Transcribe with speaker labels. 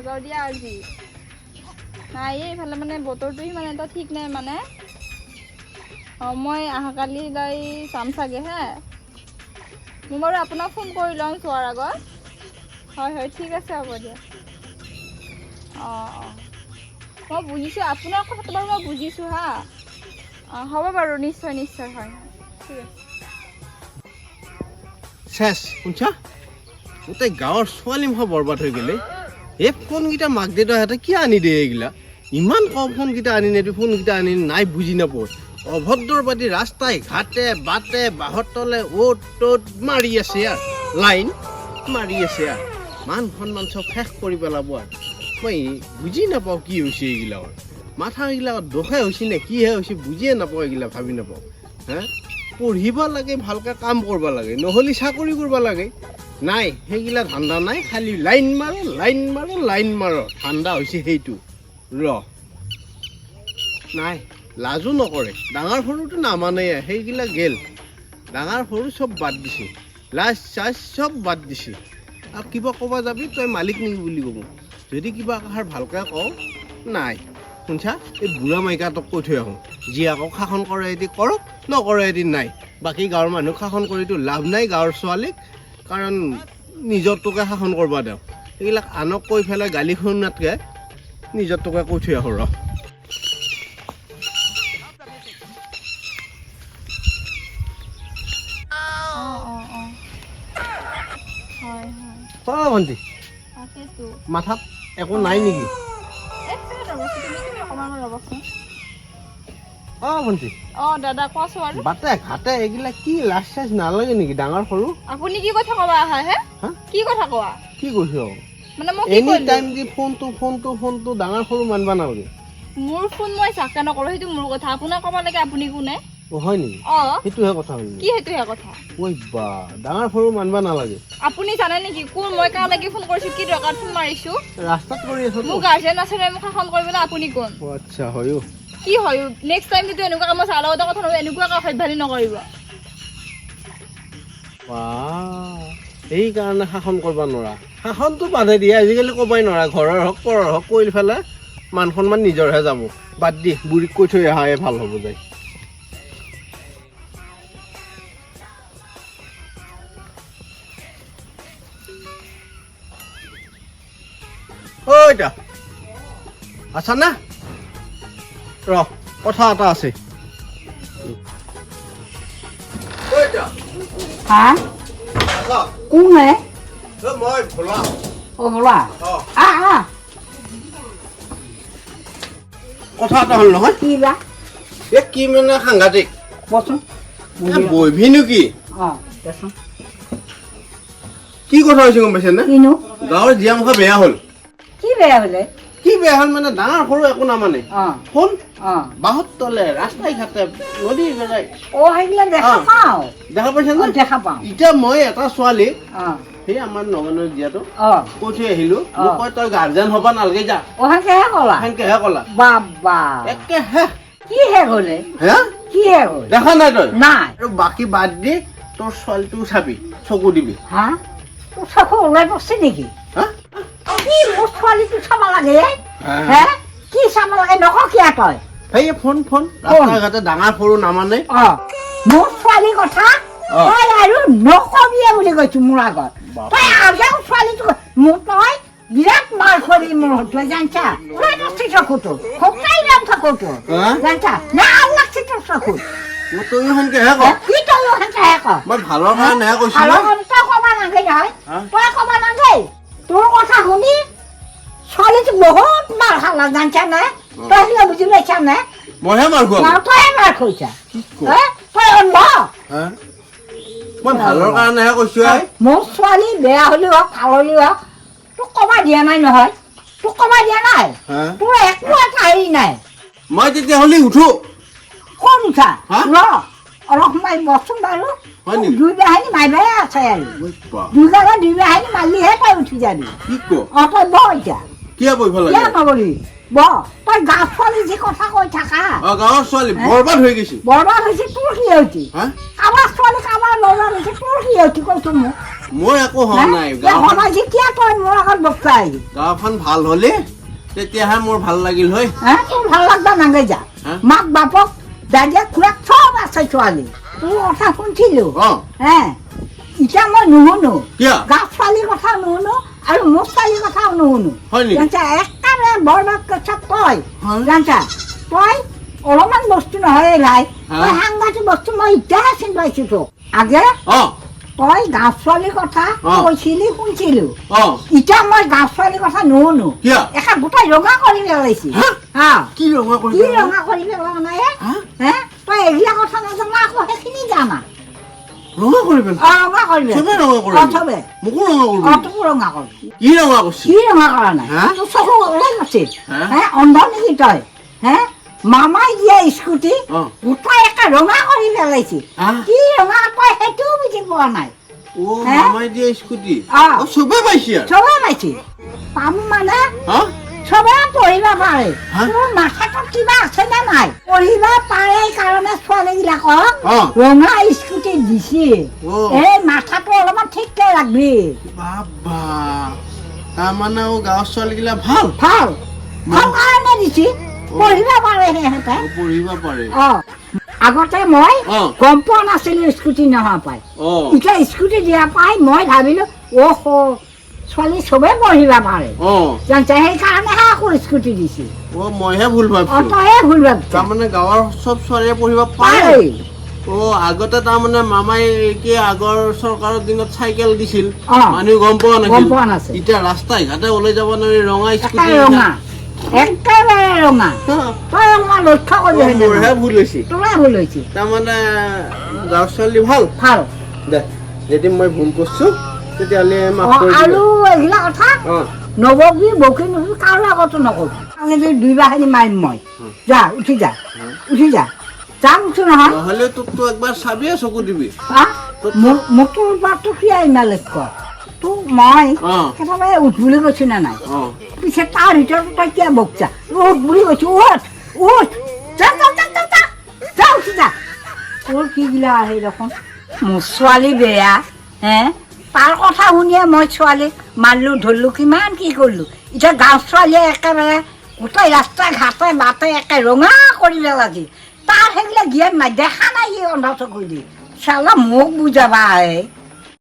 Speaker 1: নাযাওঁ দিয়া আজি নাই এইফালে মানে বতৰটো ইমান এটা ঠিক নাই মানে মই অহাকালিলৈ যাম চাগে হে মই বাৰু আপোনাক ফোন কৰি ল'ম যোৱাৰ আগত হয় হয় ঠিক আছে হ'ব দিয়া অঁ মই বুজিছোঁ আপোনাৰ কথাটো বাৰু মই বুজিছোঁ হা হ'ব বাৰু নিশ্চয় নিশ্চয় হয় ঠিক আছে
Speaker 2: শেষ শুনছা গোটেই গাঁৱৰ ছোৱালী মুখা বৰবাদ হৈ গ'লে এই ফোনকেইটা মাক দেউতাহঁতে কিয় আনি দিয়ে এইগিলা ইমান কম ফোনকেইটা আনি নিদি ফোনকেইটা আনি নাই বুজি নাপাওঁ অভদ্ৰৰ পাতি ৰাস্তাই ঘাটে বাটে বাঁহৰ তলে অ'ত ত'ত মাৰি আছে আৰু লাইন মাৰি আছে আৰু মান সন্মান চব শেষ কৰি পেলাব আৰু মই বুজি নাপাওঁ কি হৈছে এইগিলাকৰ মাথাগিলাকত দোষে হৈছে নে কিহে হৈছে বুজিয়ে নাপাওঁ এইগিলা ভাবি নাপাওঁ হে পঢ়িব লাগে ভালকৈ কাম কৰিব লাগে নহ'লে চাকৰি কৰিব লাগে নাই সেইগিলা ধান্দা নাই খালি লাইন মাৰো লাইন মাৰো লাইন মাৰো ধান্দা হৈছে সেইটো নাই লাজো নকৰে ডাঙৰ সৰুটো নামানে সেইগিলা গেল ডাঙৰ সৰু চব বাদ দিছে লাজ চাজ চব বাদ দিছে আৰু কিবা ক'ব যাবি তই মালিক নেকি বুলি ক'ব যদি কিবা এষাৰ ভালকৈ কওঁ নাই শুনছা এই বুঢ়া মাইকাটোক কৈ থৈ আহোঁ জীয়াকক শাসন কৰে এটি কৰক নকৰে এটি নাই বাকী গাঁৱৰ মানুহক শাসন কৰিতো লাভ নাই গাঁৱৰ ছোৱালীক কাৰণ নিজৰটোকে শাসন কৰিব দিওঁ এইবিলাক আনক কৈ পেলাই গালি শুনাতকৈ নিজৰটোকে কৈ থৈ আহোঁ ৰ ভণ্টি মাথাত একো নাই নেকি ভণ্টি
Speaker 1: দাদা কোৱাচোন আৰু
Speaker 2: বাটে ঘাটে এইগিলা কি লাজ চাজ নালাগে নেকি ডাঙৰ সৰু
Speaker 1: আপুনি কি কথা ক'বা আহা হে কি কথা কোৱা
Speaker 2: কি কৈছ
Speaker 1: মানে মই
Speaker 2: এনি টাইম দি ফোনটো ডাঙৰ সৰু মানবা নালাগে
Speaker 1: মোৰ ফোন মই চাকা নকৰো সেইটো মোৰ কথা আপোনাক ক'ব লাগে আপুনি কোনে
Speaker 2: হয় নেকি সেইটোহে কথা হ'ল
Speaker 1: কি সেইটোহে কথা
Speaker 2: ঐ বা ডাঙৰ সৰু মানবা নালাগে
Speaker 1: আপুনি জানে নেকি কোন মই কালৈকে ফোন কৰিছো কি দৰকাৰ ফোন মাৰিছো
Speaker 2: ৰাস্তাত কৰি আছো
Speaker 1: মোৰ গাৰ্জেন আছে মোক শাসন কৰিবলৈ আপুনি কোন
Speaker 2: আচ্ছা হয়ো
Speaker 1: কি হয় নেক্সট টাইম যদি এনেকুৱা কাম চাৰ লগতে কথা নহয় এনেকুৱা সভ্যালি নকৰিব
Speaker 2: সেইকাৰণে শাসন কৰিব নোৱাৰা শাসনটো বাধে দিয়ে আজিকালি ক'বই নোৱাৰা ঘৰৰ হওক পৰৰ হওক কৰি পেলাই মান সন্মান নিজৰহে যাব বাদ দি বুঢ়ীক কৈ থৈ অহাহে ভাল হ'ব যায় ঐটা আছা না ৰ কথা এটা আছে
Speaker 3: hả cuốn nè
Speaker 2: মই ভোলা
Speaker 3: ভোলা
Speaker 2: কথা এটা হ'ল নহয়
Speaker 3: কি বা
Speaker 2: এই কি মানে সাংঘাতিক
Speaker 3: বচোন
Speaker 2: বহিনো কি
Speaker 3: দেচোন
Speaker 2: কি কথা হৈছে গম পাইছে নে
Speaker 3: কিনো
Speaker 2: গাঁৱৰ জীয়া মুখা বেয়া হ'ল
Speaker 3: কি বেয়া হ'লে
Speaker 2: কি বেয়া হ'ল মানে ডাঙৰ সৰু একো নামানে ফোন বাঁহত তলে ৰাস্তাই ঘাটে নদী বেলাই
Speaker 3: সেইবিলাক দেখা পাওঁ
Speaker 2: দেখা পাইছে নে
Speaker 3: দেখা পাওঁ
Speaker 2: এতিয়া মই এটা ছোৱালী সেই আমাৰ নগনৰ জীয়াটো কৈ থৈ আহিলো মোক কয় তই গাৰ্জেন হ'ব নালাগে যা
Speaker 3: সেনেকেহে ক'লা
Speaker 2: সেনেকেহে ক'লা
Speaker 3: বাবা
Speaker 2: একেহে
Speaker 3: কিহে হ'লে
Speaker 2: হে
Speaker 3: কিহে হ'ল
Speaker 2: দেখা নাই তই
Speaker 3: নাই
Speaker 2: আৰু বাকী বাদ দি তোৰ ছোৱালীটো চাবি চকু দিবি
Speaker 3: হা তোৰ চকু ওলাই পৰছে নেকি কি মোৰ ছোৱালীটো চাব লাগে হে কি চাব লাগে নকওঁ কিয় তই
Speaker 2: সেই ফোন ৰাস্তা ঘাটে ডাঙৰ সৰু নামানে
Speaker 3: মোৰ ছোৱালীৰ কথা তই আৰু নকবিয়ে বুলি কৈছো মোৰ আগত তই আগেও ছোৱালীটো মোক তই বিৰাট মাৰ কৰি মোৰ তই জানছা তই নষ্টি চকুটো শুকাই নাম থাকোতো জানছা না লাগছে তোৰ চকুত
Speaker 2: তই সেনেকেহে ক
Speaker 3: কি তই সেনেকেহে ক
Speaker 2: মই ভালৰ কাৰণেহে কৈছো
Speaker 3: তই ক'ব নালাগে নহয় তই ক'ব নালাগে তোৰ কথা শুনি ছোৱালীটো বহুত মাৰ খালা জানছা নে তই সিও বুজি পাইছা নে
Speaker 2: মইহে মাৰ খোৱা
Speaker 3: তই মাৰ খৈছা তই অন্ধ
Speaker 2: মই ভালৰ কাৰণেহে কৈছো
Speaker 3: মোৰ ছোৱালী বেয়া হ'লেও হওক ভাল হ'লেও হওক তোক কমাই দিয়া নাই নহয় তোক কমাই দিয়া নাই তোৰ একো এটা হেৰি নাই
Speaker 2: মই তেতিয়াহ'লে উঠো
Speaker 3: কোন উঠা অলপ সময় বচোন বাৰু দুই বেহানি মাৰিবাই আছে আৰু দুই বেহানি মাৰিলেহে তই উঠি যাবি তই ব এতিয়া
Speaker 2: কিয় বহিব লাগে
Speaker 3: কিয় নবৰি ব তই গাঁৱৰ ছোৱালী যি কথা কৈ থাকা
Speaker 2: গাঁৱৰ ছোৱালী বৰবাদ হৈ গৈছে
Speaker 3: বৰবাদ হৈছে তোৰ কি হৈছে কাৰোবাৰ ছোৱালী কাৰোবাৰ ল'ৰা হৈছে তোৰ কি হৈছে কৈছো মোক
Speaker 2: মোৰ একো হোৱা নাই
Speaker 3: সময় যেতিয়া তই মোৰ আগত বক্তাই
Speaker 2: গাঁওখন ভাল হলে তেতিয়াহে মোৰ ভাল লাগিল হয়
Speaker 3: তোৰ ভাল লাগবা নাগে যা মাক বাপক দাদিয়া খুৰাক চব আছে ছোৱালী তোৰ কথা শুনিছিলো এতিয়া মই নুশুনো গাঁও ছোৱালীৰ কথা নুশুনো আৰু মোৰ ছোৱালীৰ কথাও নুশুনো জানছা একেবাৰে বৰবাদ কৰিছ তই জানছা তই অলপমান বস্তু নহয় লাই তই সাংঘাতিক বস্তু মই এতিয়াহে চিনি পাইছো তোক আগে তই গাঁও ছোৱালীৰ কথা কৈছিলি শুনিছিলো এতিয়া মই গাঁও ছোৱালীৰ কথা নুশুনো একে গোটেই ৰঙা কৰি পেলাইছি
Speaker 2: কি ৰঙা কৰি
Speaker 3: পেলোৱা নাই তই এইবিলাক কথা নাজানা আকৌ সেইখিনি জানা
Speaker 2: ৰঙা কৰি পেলাই
Speaker 3: ৰঙা কৰিবি
Speaker 2: চবে ৰঙা কৰিবি
Speaker 3: চবে
Speaker 2: মোকো ৰঙা কৰিবি
Speaker 3: তোকো ৰঙা কৰিবি
Speaker 2: কি ৰঙা কৰিছি
Speaker 3: কি ৰঙা কৰা নাই তোৰ চকু ওলাই গৈছে অন্ধ নেকি তই মামাই দিয়া স্কুটি গোটাই একে ৰঙা কৰি পেলাইছে কি ৰঙা তই সেইটোও বুজি পোৱা নাই
Speaker 2: মামাই দিয়া স্কুটি চবে পাইছে
Speaker 3: চবে পাইছে পাম মানে চবে পঢ়িব পাৰে তোৰ মাথাটোত কিবা আছে নে নাই পঢ়িব পাৰে কাৰণে ছোৱালীবিলাকক ৰঙা স্কুটি দিছে এই মাথাটো অলপমান ঠিককে ৰাখবি
Speaker 2: বাবা তাৰমানে গাঁৱৰ ছোৱালীগিলা ভাল
Speaker 3: ভাল ভাল কাৰণে দিছে পঢ়িব পাৰে সিহঁতে
Speaker 2: পঢ়িব পাৰে
Speaker 3: আগতে মই গম পোৱা নাছিলো স্কুটি নোহোৱা পাই এতিয়া স্কুটি দিয়া পাই মই ভাবিলো ছোৱালী চবে পঢ়িব পাৰে জানছা সেইকাৰণেহে আকৌ স্কুটি দিছে
Speaker 2: মইহে ভুল ভাবিছো
Speaker 3: তইহে ভুল ভাবিছ
Speaker 2: তাৰমানে গাঁৱৰ চব ছোৱালীয়ে পঢ়িব পাৰে আগতে তাৰমানে মামাই কি আগৰ চৰকাৰৰ দিনত চাইকেল দিছিল মানুহ গম পোৱা নাছিল এতিয়া ৰাস্তাই ঘাটে ওলাই যাব নোৱাৰি ৰঙা স্কুটি
Speaker 3: একেবাৰে ৰঙা তই অলপমান লক্ষ্য কৰি
Speaker 2: মোৰহে ভুল হৈছে
Speaker 3: তোৰে ভুল হৈছে
Speaker 2: তাৰমানে গাঁৱৰ ছোৱালী ভাল
Speaker 3: ভাল
Speaker 2: দে যদি মই ভুল কৰিছো তেতিয়াহ'লে
Speaker 3: আৰু এইবিলাক কথা নবকি বকি নবকি কাৰো আগতো নকবি দুই বাহিনী মাৰিম মই যা উঠি যা যাম উঠো নহয়
Speaker 2: নহ'লে তোকতো একবাৰ চাবিয়ে চকু দিবি
Speaker 3: মোকতো বাটটো কি ইমান লক্ষ্য তোক মই কেতিয়াবা উঠ বুলি কৈছো নে নাই পিছে তাৰ ভিতৰত তই কিয় বকছা উঠ বুলি কৈছো উঠ যা উঠি যা তোৰ কি গিলা আহে দেখোন মোৰ ছোৱালী বেয়া তাৰ কথা শুনিয়ে মই ছোৱালীক মাৰিলো ধৰিলো কিমান কি কৰিলো এতিয়া গাঁৱৰ ছোৱালীয়ে একেবাৰে গোটেই ৰাস্তাই ঘাটে বাটে একে ৰঙা কৰি পেলাইছে তাৰ সেইবিলাক জ্ঞান নাই দেখা নাই সি অন্ধ চকু দি চালা মোক বুজাবা